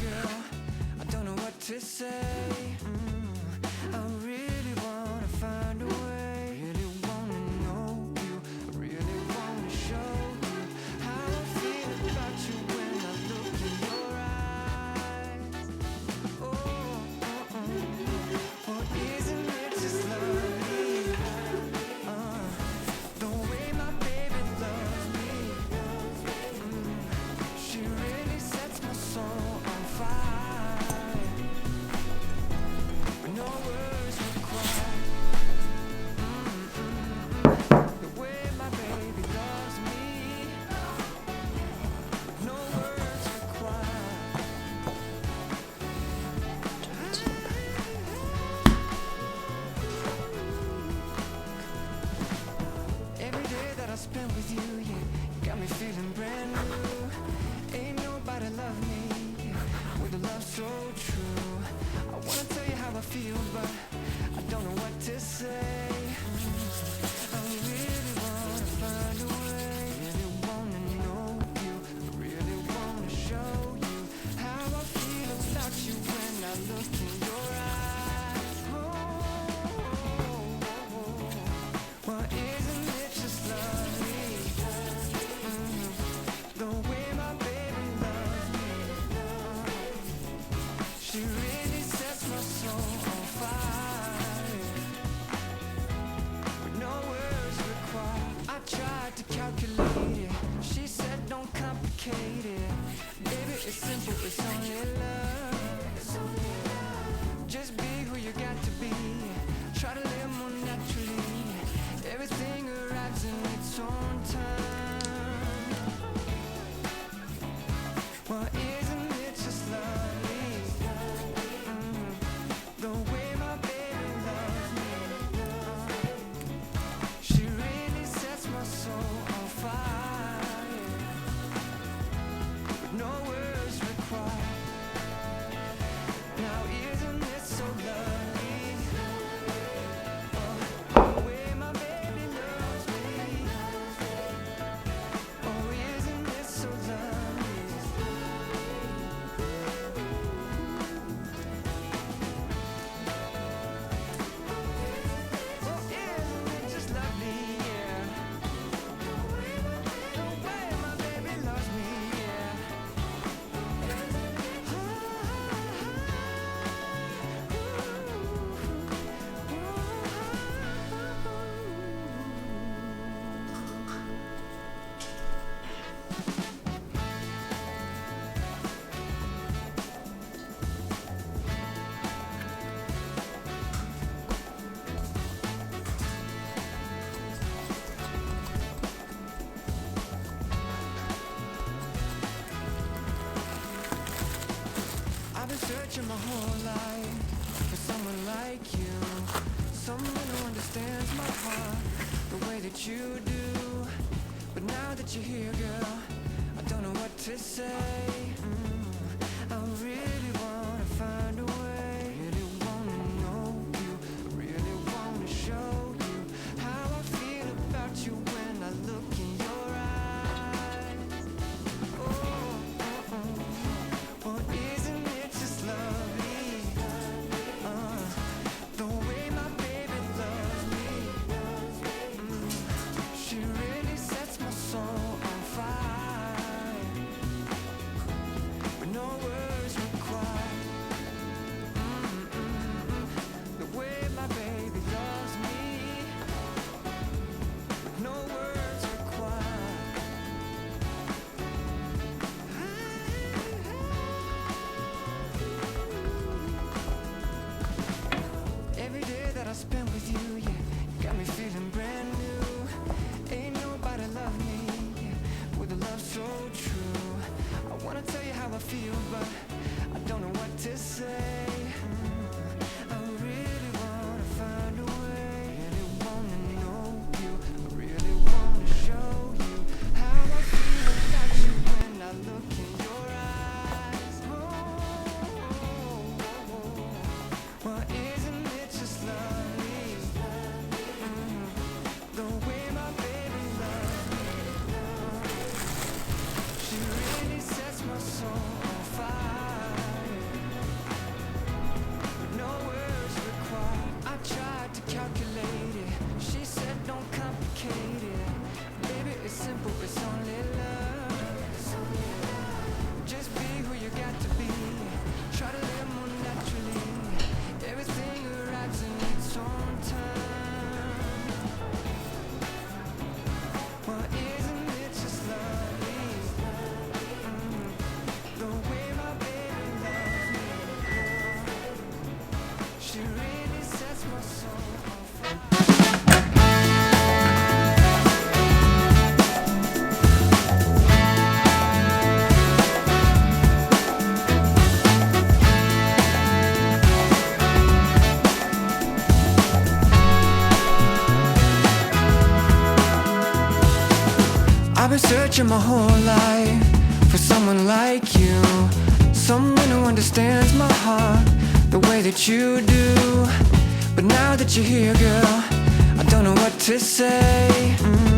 girl, I don't know what to say. I really wanna find a way. Really wanna know you. I really wanna show you how I feel about you when I look in your eyes. Oh, isn't it just lovely? The way my baby loves me. She really sets my soul on fire. But no words required. The way my baby loves me. No words required. Every day that I spent with you, yeah, you got me feeling brand new. Ain't nobody love me, yeah, with a love so true. I wanna tell you how I feel, but I don't know what to say. I really wanna find a way. Really wanna know you. I really wanna show you how I feel about you when I look in your eyes. Well, isn't it just lovely? The way my baby loves me. She really sets my soul on fire. With no words required. I tried to calculate it. She said don't complicate it. Baby, it's simple, it's only love. Just be who you got to be. Try to live more naturally. Everything arrives in its own time. Well, isn't it just lovely? The way my baby loves me. She really sets my soul on fire. With no words required. Now isn't it so lovely? The way my baby loves me. Oh, isn't it so lovely? Oh, isn't it just lovely? Yeah. The way my baby loves me. Yeah. I've been searching my whole life for someone like you, someone who understands my heart the way that you do. But now that you're here, girl, I don't know what to say. I really wanna find a way. Really wanna know you. Really wanna show you how I feel about you when I look in your eyes. Well, isn't it just lovely? The way my baby loves me. She really sets my soul on fire. searching my whole life for someone like you, someone who understands my heart the way that you do. But now that you're here, girl, I don't know what to say.